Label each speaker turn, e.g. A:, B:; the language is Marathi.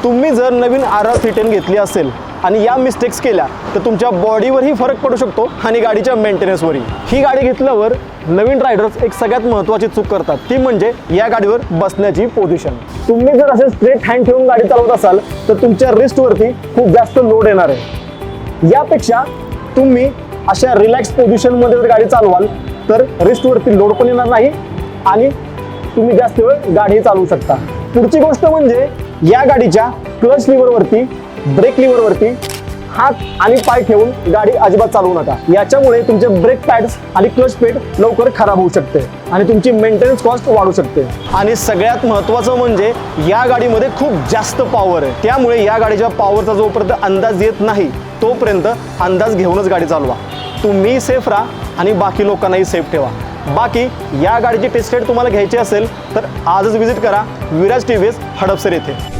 A: तुम्ही जर नवीन RR310 घेतली असेल आणि या मिस्टेक्स केल्या तर तुमच्या बॉडीवरही फरक पडू शकतो आणि गाडीच्या मेंटेनन्सवरही। ही गाडी घेतल्यावर नवीन रायडर्स एक सगळ्यात महत्त्वाची चूक करतात, ती म्हणजे या गाडीवर बसण्याची पोझिशन। तुम्ही जर असे स्ट्रेट हँड ठेवून गाडी चालवत असाल तर तुमच्या रिस्टवरती खूप जास्त लोड येणार आहे। यापेक्षा तुम्ही अशा रिलॅक्स पोझिशनमध्ये जर गाडी चालवाल तर रिस्टवरती लोड पण येणार नाही आणि तुम्ही जास्त वेळ गाडी चालवू शकता। पुढची गोष्ट म्हणजे या गाडीच्या क्लच लिव्हरवरती, ब्रेक लिव्हरवरती हात आणि पाय ठेवून गाडी अजिबात चालवू नका। याच्यामुळे तुमचे ब्रेक पॅड्स आणि क्लच पेड लवकर खराब होऊ शकते आणि तुमची मेंटेनन्स कॉस्ट वाढू शकते। आणि सगळ्यात महत्त्वाचं म्हणजे या गाडीमध्ये खूप जास्त पॉवर आहे, त्यामुळे या गाडीच्या पॉवरचा जोपर्यंत अंदाज येत नाही तोपर्यंत अंदाज घेऊनच गाडी चालवा। तुम्ही सेफ राहा आणि बाकी लोकांनाही सेफ ठेवा। बाकी या गाडीची टेस्ट राईड तुम्हाला घ्यायची असेल तर आजच विजिट करा विराज TVS हडपसर येथे।